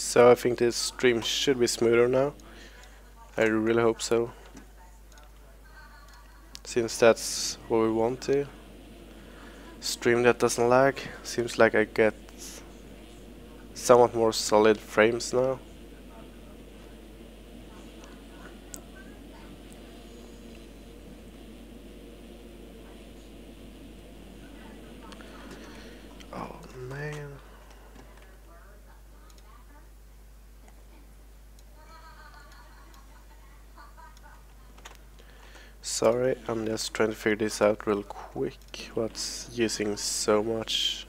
So I think this stream should be smoother now. I really hope so. Since that's what we want to. Stream that doesn't lag. Seems like I get somewhat more solid frames now. Oh man. Sorry, I'm just trying to figure this out real quick. What's using so much?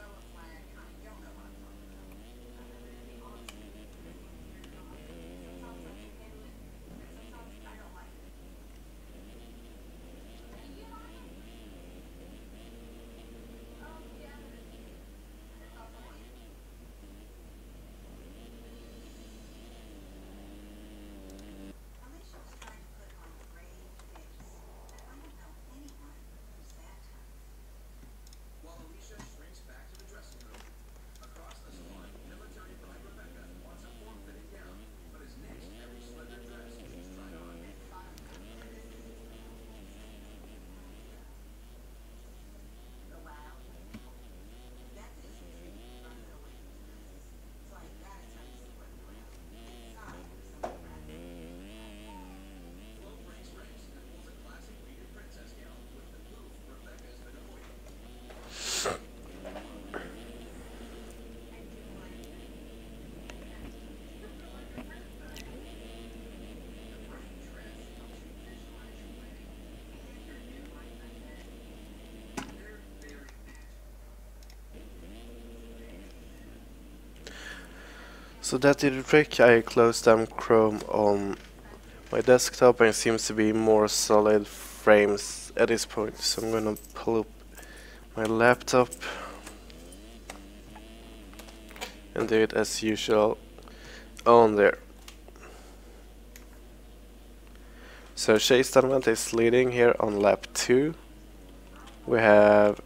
So that did the trick. I closed down Chrome on my desktop and it seems to be more solid frames at this point. So I'm gonna pull up my laptop and do it as usual on there. So Chase Donovan is leading here on lap 2. We have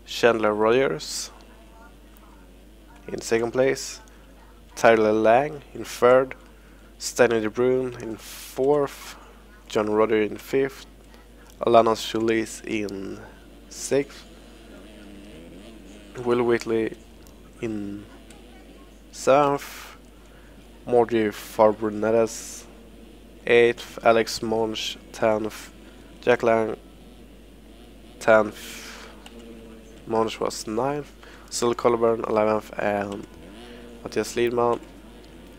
Chandler Rogers in second place, Tyler Lang in third, Stanley DeBruyne in fourth, John Rodder in fifth, Alana Shulis in sixth, Will Whitley in seventh, Morgie Farbrunettes 8th, Alex Monch 10th, Jack Lang 10th, Monch was 9th, Sul Colburn 11th, and Matthias Lidman,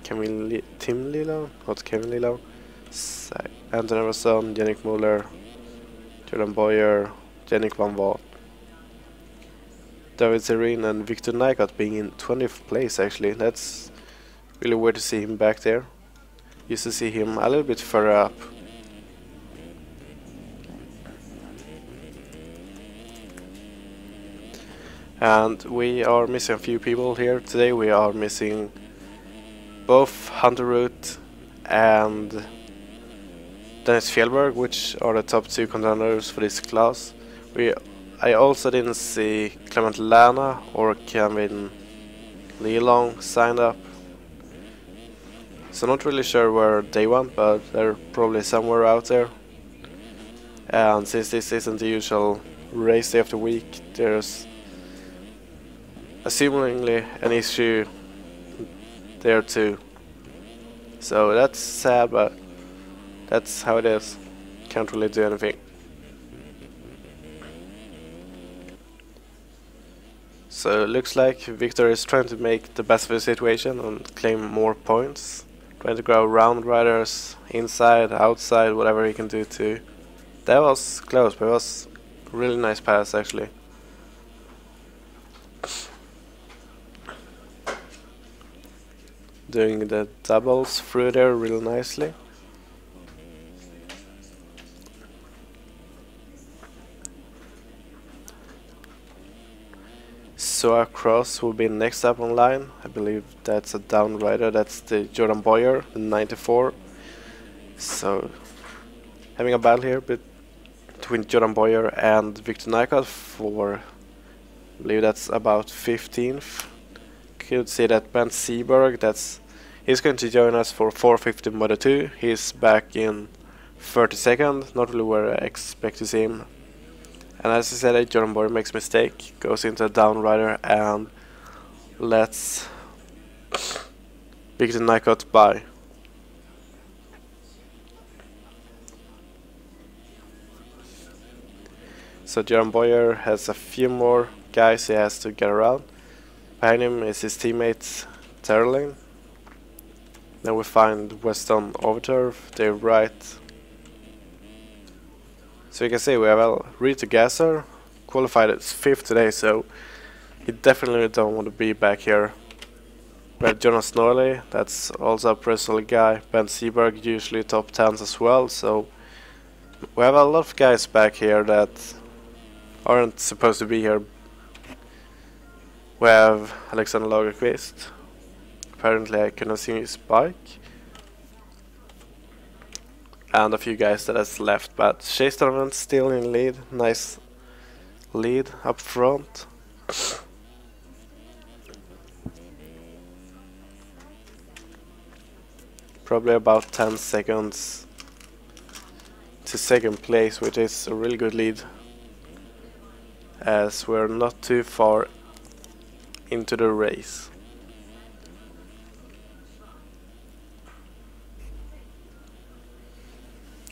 Tim Lilo, not Kevin Lilo, Anton Everson, Yannick Muller, Jordan Boyer, Yannick Van Voort, David Serene and Victor Nygaard being in 20th place actually. That's really weird to see him back there. Used to see him a little bit further up. And we are missing a few people here today. We are missing both Hunter Root and Dennis Fjellberg, which are the top 2 contenders for this class. I also didn't see Clement Lana or Kevin Leelong signed up. So not really sure where they went, but they're probably somewhere out there. And since this isn't the usual race day of the week, there's assumingly an issue there too. So that's sad, but that's how it is. Can't really do anything. So it looks like Victor is trying to make the best of the situation and claim more points. Trying to grab round riders inside, outside, whatever he can do to. That was close, but it was a really nice pass actually. Doing the doubles through there really nicely. So Cross will be next up online. I believe that's a down rider. That's the Jordan Boyer, the 94. So having a battle here between Jordan Boyer and Victor Nygaard for, I believe that's about 15th. could see that Ben Seberg, he's going to join us for 450 Moto 2. He's back in 30 seconds, not really where I expect to see him. And as I said, Jordan Boyer makes a mistake, goes into a down rider and lets Big the knockout by. So Jordan Boyer has a few more guys he has to get around. Behind him is his teammate Terling. Then we find Weston Overturf, they're right. So you can see we have Rita Gasser, qualified as 5th today, so he definitely don't want to be back here. We have Jonas Norley, that's also a personal guy. Ben Seberg, usually top 10s as well, so we have a lot of guys back here that aren't supposed to be here. We have Alexander Lagerqvist. Apparently I cannot see his bike. And a few guys that has left, but Chase Donovan still in lead. Nice lead up front. Probably about 10 seconds to 2nd place, which is a really good lead, as we're not too far into the race.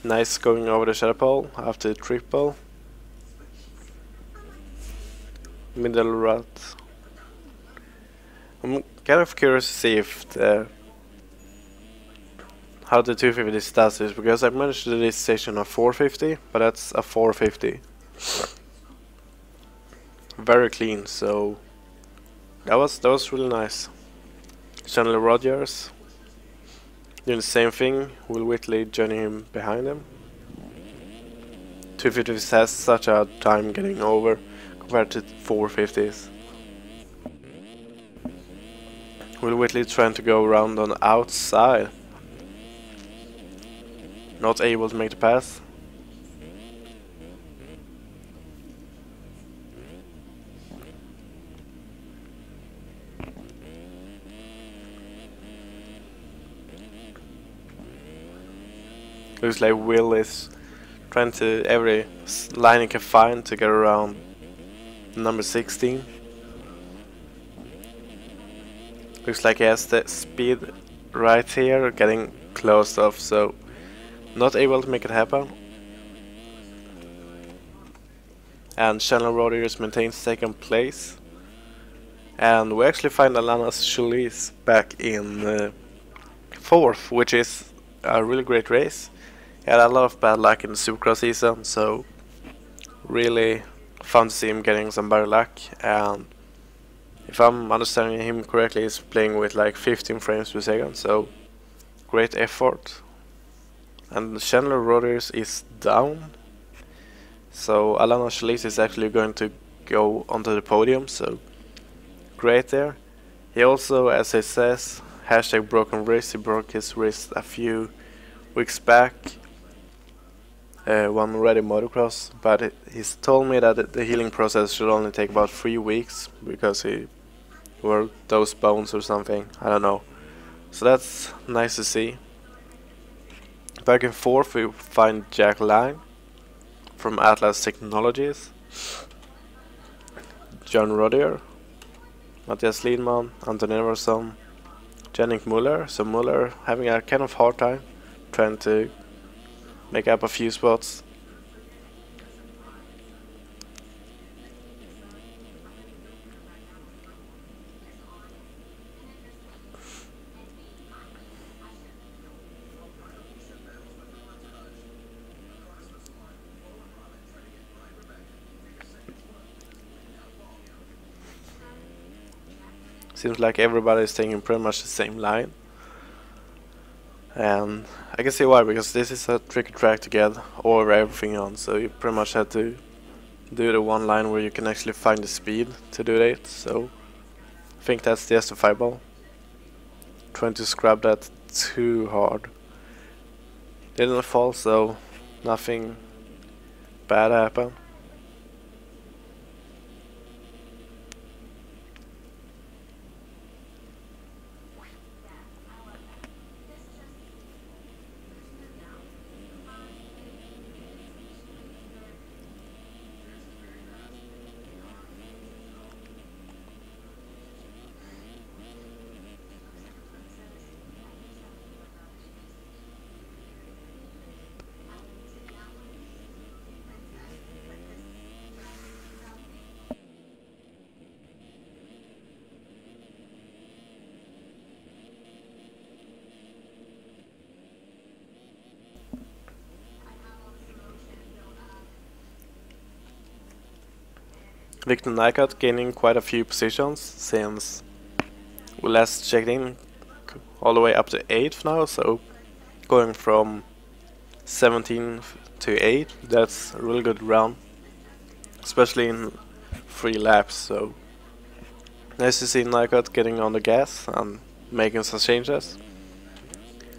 Nice going over the shadow pole after the triple. Middle rut. I'm kind of curious to see if how the 250 does this, because I managed to do this station on 450, but that's a 450. Very clean, so that was really nice. Chandler Rogers doing the same thing, Will Whitley joining him behind him. 250s has such a time getting over compared to 450s. Will Whitley trying to go around on the outside. Not able to make the pass. Looks like Will is trying to every line he can find to get around number 16. Looks like he has the speed right here, getting closed off, so not able to make it happen. And Chandler Rodgers maintains 2nd place. And we actually find Alana Solis back in 4th, which is a really great race. He had a lot of bad luck in the Supercross season, so really fun to see him getting some better luck. And if I'm understanding him correctly, he's playing with like 15 frames per second, so great effort. And Chandler Rodgers is down, so Alana Solis is actually going to go onto the podium, so great there. He also, as he says, hashtag broken wrist, he broke his wrist a few weeks back. One ready motocross, but he's told me that the healing process should only take about 3 weeks because he worked those bones or something, I don't know. So that's nice to see. Back in 4th we find Jack Lang from Atlas Technologies, John Rodier, Matthias Liedman, Anton Everson, Jannik Muller. So Muller having a kind of hard time trying to make up a few spots. Seems like everybody is taking pretty much the same line. And I can see why, because this is a tricky track to get over everything on, so you pretty much have to do the one line where you can actually find the speed to do it, so I think that's justifiable. Trying to scrub that too hard. Didn't fall, so nothing bad happened. Victor Nycott gaining quite a few positions since we last checked in, all the way up to 8th now, so going from 17 to 8, that's a really good round, especially in 3 laps. So nice to see Nycott getting on the gas and making some changes.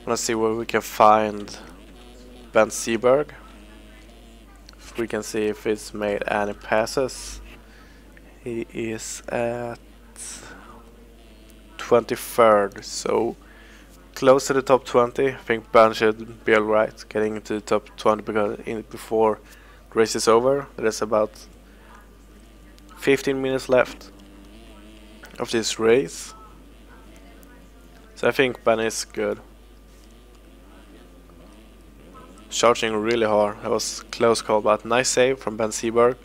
Let's see where we can find Ben Seberg. If we can see if it's made any passes. He is at 23rd, so close to the top 20. I think Ben should be alright getting into the top 20 because before the race is over. There's about 15 minutes left of this race. So I think Ben is good. Charging really hard. That was close call, but nice save from Ben Seberg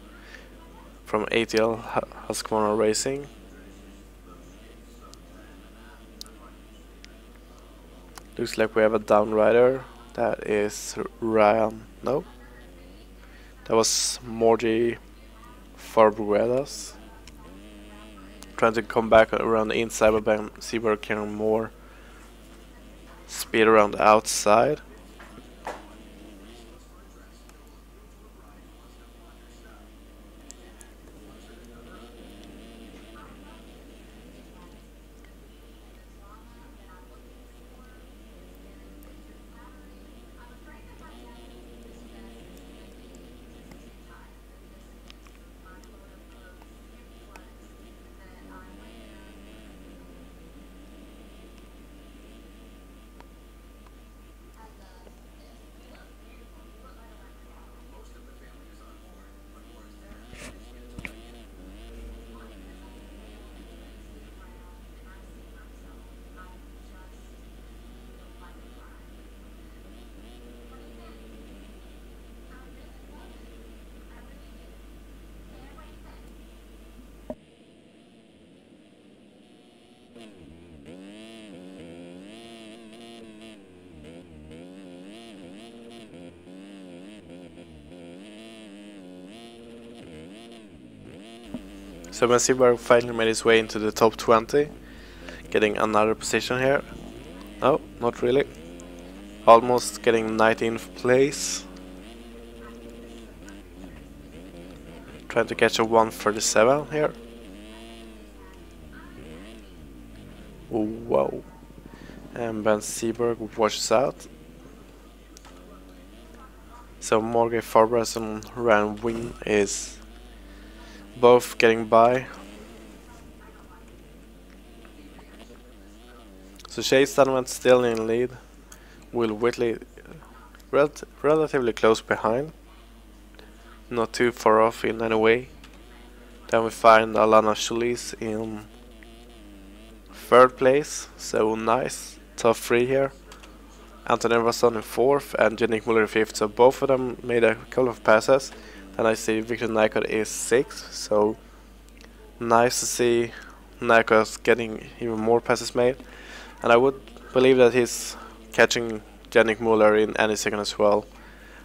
from ATL Husqvarna Racing. Looks like we have a down rider. That is Ryan. No, that was Morgy Farbredas. Trying to come back around the inside, but Ben Seberg can more speed around the outside. So Ben Seberg finally made his way into the top 20, getting another position here. No, not really. Almost getting 19th place. Trying to catch a 1:37 here. Whoa. And Ben Seberg washes out. So Morgan Farbredas and Ryan Wing is both getting by. So Chase Donovan still in lead. Will Whitley relatively close behind. Not too far off in any way. Then we find Alana Solis in 3rd place. So nice. Top 3 here. Anton Everson in 4th and Yannick Muller in 5th. So both of them made a couple of passes. Then I see Victor Nycott is 6th, so nice to see Nycott getting even more passes made. And I would believe that he's catching Yannick Muller in any second as well.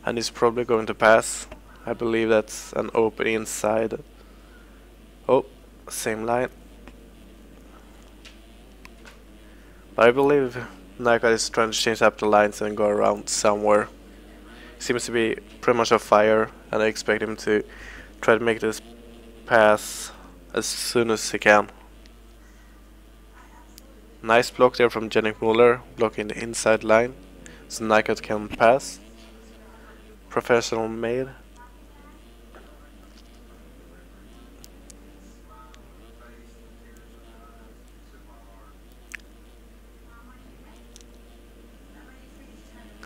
And he's probably going to pass. I believe that's an open inside. Oh, same line. But I believe Nycott is trying to change up the lines and go around somewhere. Seems to be pretty much on fire, and I expect him to try to make this pass as soon as he can. Nice block there from Yannick Muller, blocking the inside line, so Nycott can pass. Professional made.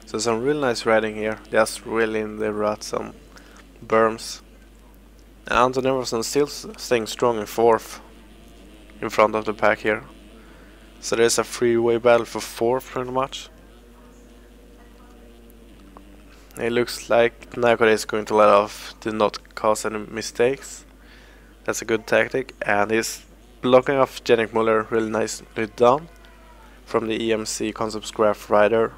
So some really nice riding here, just really in the rut, some berms. And Anton Everson still staying strong in 4th, in front of the pack here. So there's a freeway battle for 4th pretty much. It looks like Nycott is going to let off to not cause any mistakes. That's a good tactic, and he's blocking off Yannick Muller really nicely done from the EMC Concepts Graph rider.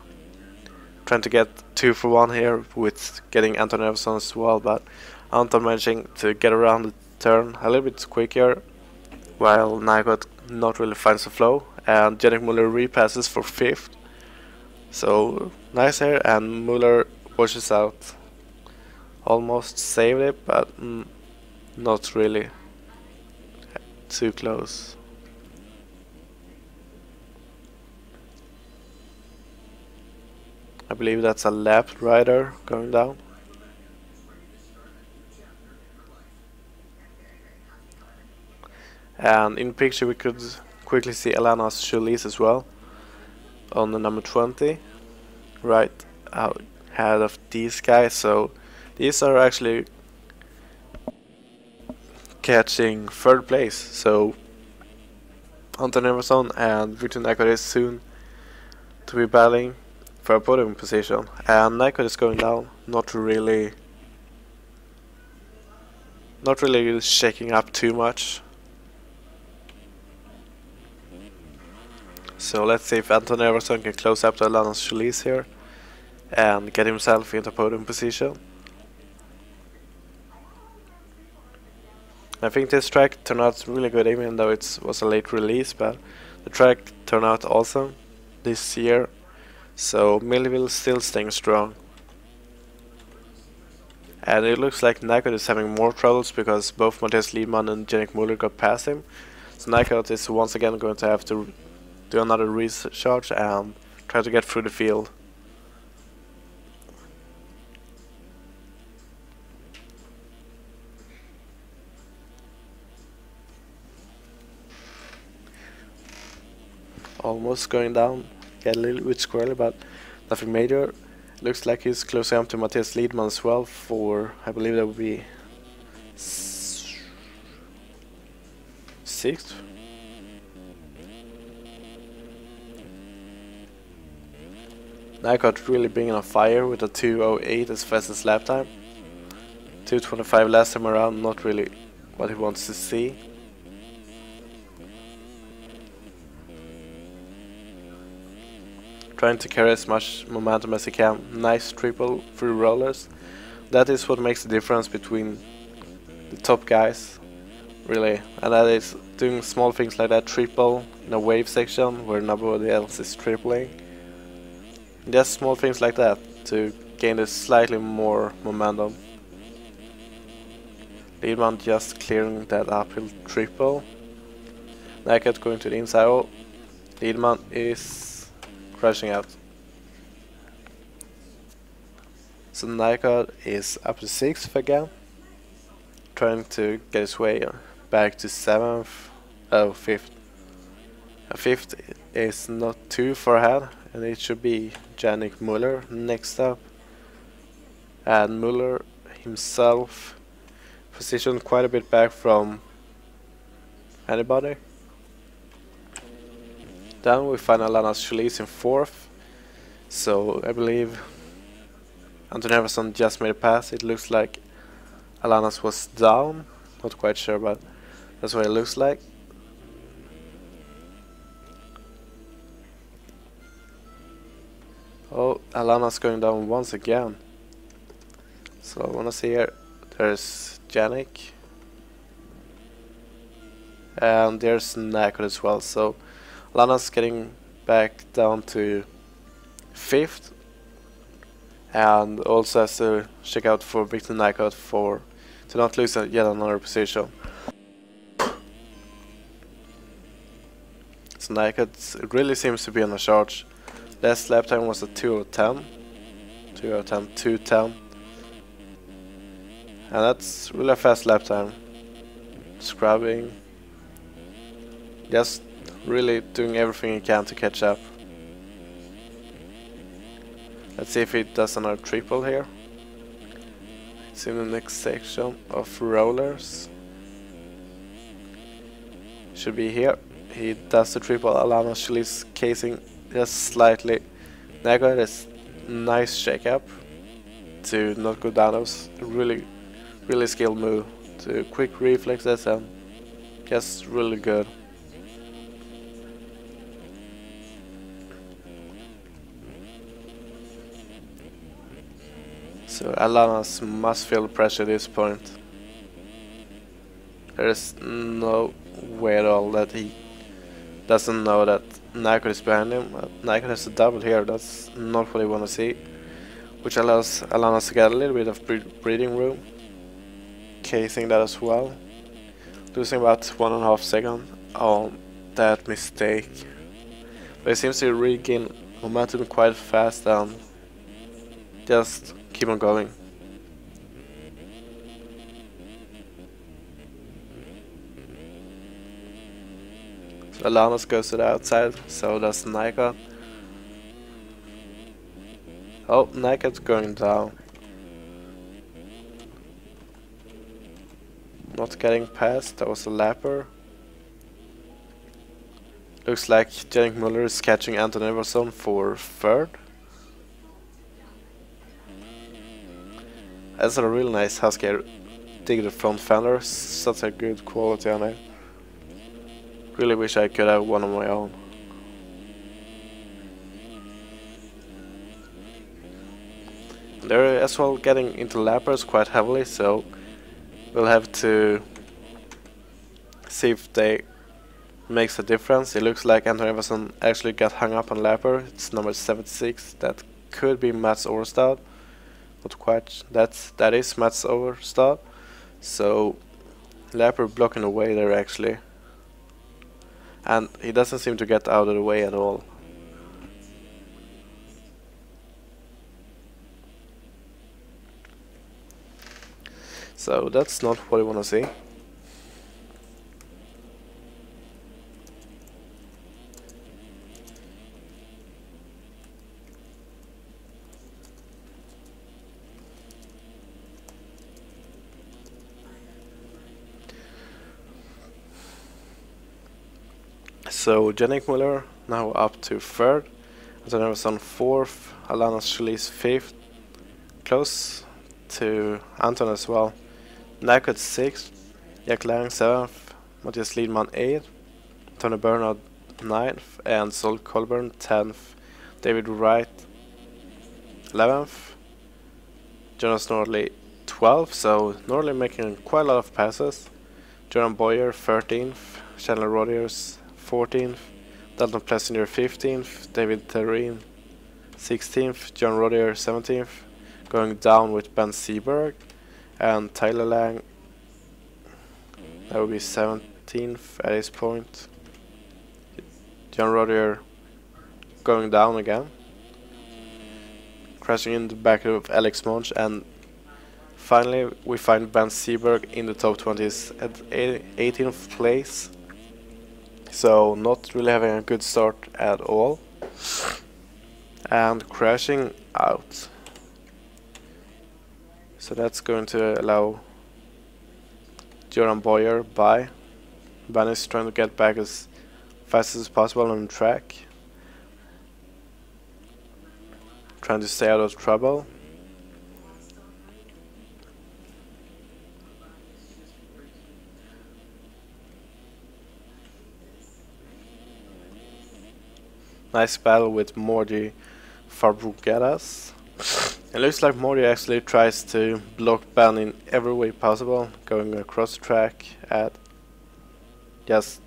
Trying to get 2 for 1 here with getting Anton Everson as well, but Anton managing to get around the turn a little bit quicker, while Nygaard not really finds the flow, and Yannick Muller repasses for 5th. So nice here, and Muller washes out. Almost saved it, but not really. Too close. I believe that's a left rider going down. And in the picture we could quickly see Alana's Chalice as well on the number 20, right out ahead of these guys. So these are actually catching 3rd place. So Anton Everson and Victor Nygaard is soon to be battling for a podium position, and Nygaard is going down, not really shaking up too much. So let's see if Anton Everson can close up to Alana's Chalice here and get himself into podium position. I think this track turned out really good, even though it was a late release, but the track turned out awesome this year. So Millville still staying strong. And it looks like Nygaard is having more troubles because both Matthias Liedman and Yannick Muller got past him. So Nygaard is once again going to have to do another recharge and try to get through the field. Almost going down, get a little bit squirrely, but nothing major. Looks like he's closing up to Matthias Liedman as well for, I believe that would be 6th. Nygaard really bringing on fire with a 2:08 as fastest lap time. 2:25 last time around, not really what he wants to see. Trying to carry as much momentum as he can. Nice triple through rollers. That is what makes the difference between the top guys, really. And that is doing small things like that triple in a wave section where nobody else is tripling. Just small things like that to gain this slightly more momentum. Liedman just clearing that uphill triple. Nygaard going to the inside. Oh, Liedman is crashing out. So Nygaard is up to 6th again, trying to get his way back to 7th. Oh, 5th. 5th is not too far ahead, and it should be Yannick Muller next up. And Muller himself positioned quite a bit back from anybody. Then we find Alana's Chalice in 4th. So I believe Anton Everson just made a pass. It looks like Alana's was down. Not quite sure, but that's what it looks like. Oh, Alana's going down once again. So I wanna see here. There's Yannick. And there's Nygaard as well. So Alana's getting back down to 5th, and also has to check out for Victor Nygaard to not lose yet another position. So Nygaard really seems to be on a charge. Last lap time was a 2:10, 2:10, and that's really a fast lap time. Scrubbing, just really doing everything he can to catch up. Let's see if he does another triple here. It's in the next section of rollers. Should be here. He does the triple. Alana's Chalice casing just slightly. Nygaard is nice shake up to not go down. That was a really skilled move. To quick reflexes and just really good. So Alana's must feel pressure at this point. There's no way at all that he doesn't know that Nyko is behind him. Nyko has a double here, that's not what we want to see. Which allows Alana to get a little bit of breathing room. Casing that as well. Losing about 1.5 seconds on that mistake. But he seems to regain momentum quite fast and just keep on going. So Alanis goes to the outside, so does Nyko. Oh, Nyko's going down. Not getting past, that was a lapper. Looks like Jannik Muller is catching Anton Everson for third. That's a real nice Husky. Dig the front fender, such a good quality on it. Really wish I could have one on my own. They're as well getting into lappers quite heavily, so we'll have to see if they makes a difference. It looks like Anton Everson actually got hung up on lapper. It's number 76. That could be Mats Overstad. Not quite. That is Mats Overstad. So lapper blocking the way there actually. And he doesn't seem to get out of the way at all. So that's not what I want to see. So Jannik Muller now up to third, Anton Everson fourth, Alana Schließ fifth, close to Anton as well. Nyko at sixth, Jack Lang seventh, Matthias Liedman eighth, Tony Bernard ninth, and Sol Colburn 10th, David Wright 11th, Jonas Nordley 12th, so Nordley making quite a lot of passes, Jordan Boyer 13th, Chandler Rogers 14th, Dalton Plessinger 15th, David Therin 16th, John Rodier 17th, going down with Ben Seberg, and Tyler Lang, that would be 17th at this point. John Rodier going down again, crashing in the back of Alex Monch, and finally we find Ben Seberg in the top 20s at 18th place. So not really having a good start at all, and crashing out. So that's going to allow Joran Boyer by. Ben is trying to get back as fast as possible on the track, trying to stay out of trouble. Nice battle with Mordi Fabregas. It looks like Mordi actually tries to block Ben in every way possible, going across the track at just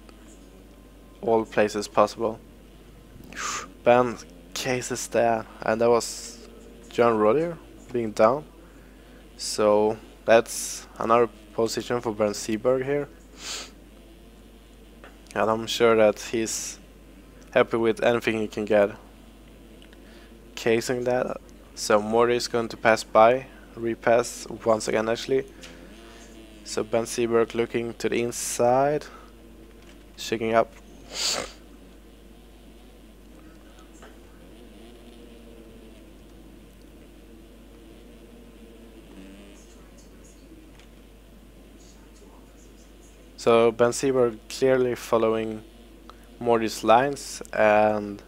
all places possible. Ben cases there, and that was John Rodier being down. So that's another position for Ben Seberg here. And I'm sure that he's happy with anything he can get. Casing that, so Morty is going to pass by, repass once again actually. So Ben Seberg looking to the inside, shaking up. So Ben Seberg clearly following Morty's lines, and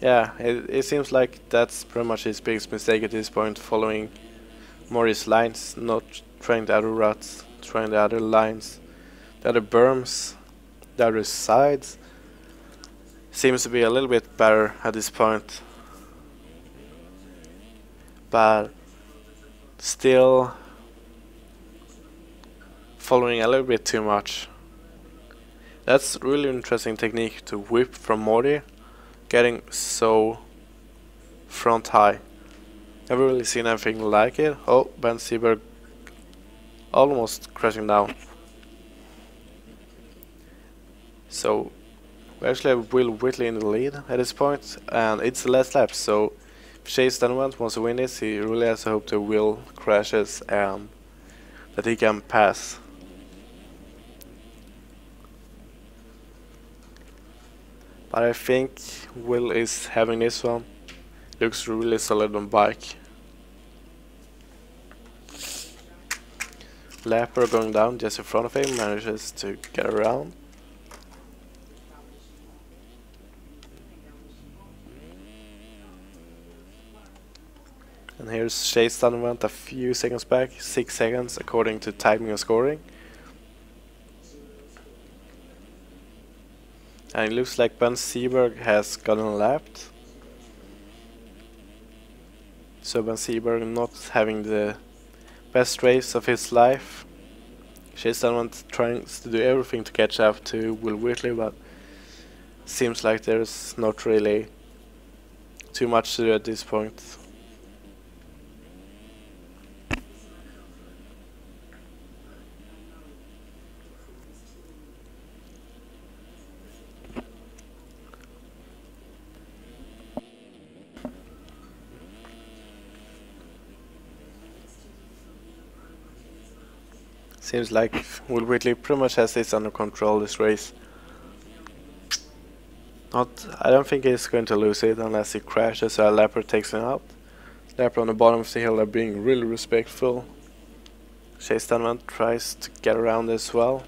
yeah, it seems like that's pretty much his biggest mistake at this point, following Morty's lines, not trying the other routes, trying the other lines, the other berms, the other sides. Seems to be a little bit better at this point, but still following a little bit too much. That's a really interesting technique to whip from Morty, getting so front high. Never really seen anything like it. Oh, Ben Seberg almost crashing down. So we actually have Will Whitley in the lead at this point, and it's the last lap, so if Chase Donovan wants to win this, he really has to hope that Will crashes and that he can pass. But I think Will is having this one. Looks really solid on bike. Lapper going down just in front of him, manages to get around. And here's Chase Donovan a few seconds back, 6 seconds according to timing and scoring. And it looks like Ben Seberg has gotten lapped. So Ben Seberg not having the best race of his life. Chase Donovan trying to do everything to catch up to Will Whitley, but seems like there's not really too much to do at this point. Seems like Will Whitley pretty much has this under control this race. I don't think he's going to lose it unless he crashes or Lapper takes him out. Lapper on the bottom of the hill are being really respectful. Chase Donovan tries to get around as well.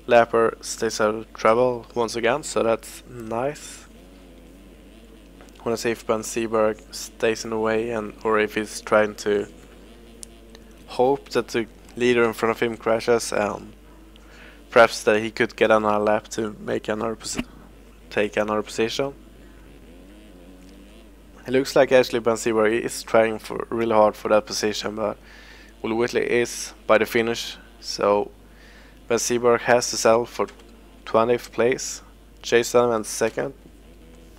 Lapper stays out of trouble once again, so that's nice. I wanna see if Ben Seberg stays in the way or if he's trying to hope that the leader in front of him crashes and perhaps that he could get another lap to make take another position. It looks like actually Ben Seberg is trying really hard for that position, but Will Whitley is by the finish, so Ben Seberg has to settle for 20th place. Chase Donovan second.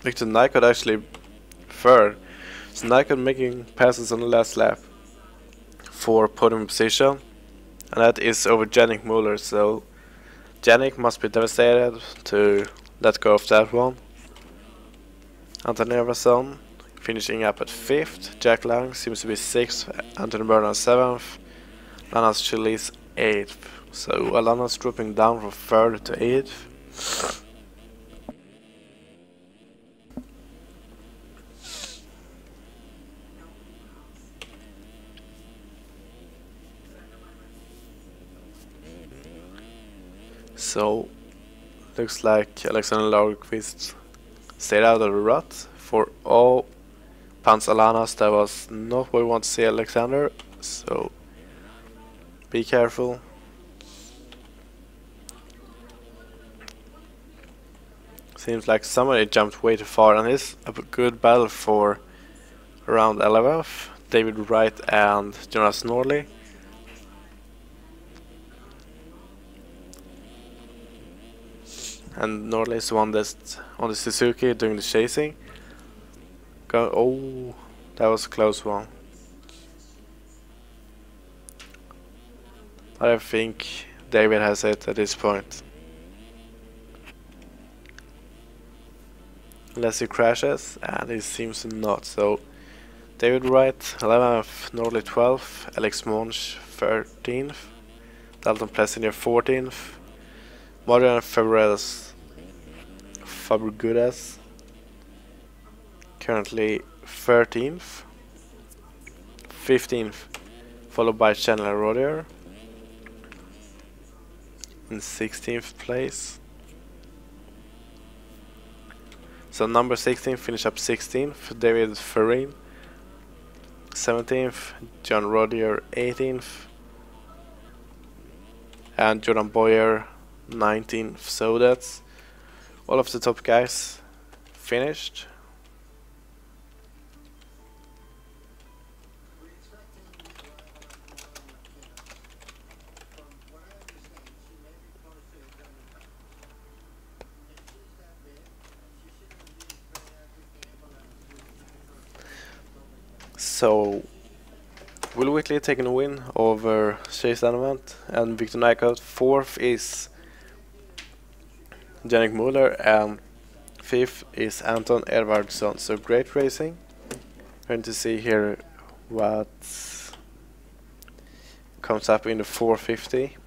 Victor Nycott actually third. So Nycott making passes on the last lap for podium position. And that is over Yannick Muller, so Yannick must be devastated to let go of that one. Anton Everson finishing up at 5th, Jack Lang seems to be 6th, Anthony Burnham 7th, Lanas Chilis 8th. So Alana's dropping down from 3rd to 8th. So, looks like Alexander Lagerqvist stayed out of the rut. For all Pans Alanas, that was not what we want to see Alexander, so be careful. Seems like somebody jumped way too far, and it's a good battle for around 11th, David Wright and Jonas Norley. And Norley is the one that's on the Suzuki doing the chasing. Oh, that was a close one. But I think David has it at this point. Unless he crashes, and he seems to not. So David Wright 11th, Norley 12th, Alex Monch 13th, Dalton Plessinger 14th, Marian Fabregas currently 13th, 15th, followed by Chandler Rodier in 16th place. So number 16 finish up 16th, David Farine 17th, John Rodier 18th, and Jordan Boyer 19th. So that's all of the top guys finished. So Will Whitley taking a win over Chase Donovan and Victor Nycott. Fourth is Yannick Muller and fifth is Anton Edvardsson. So great racing. Going to see here what comes up in the 450.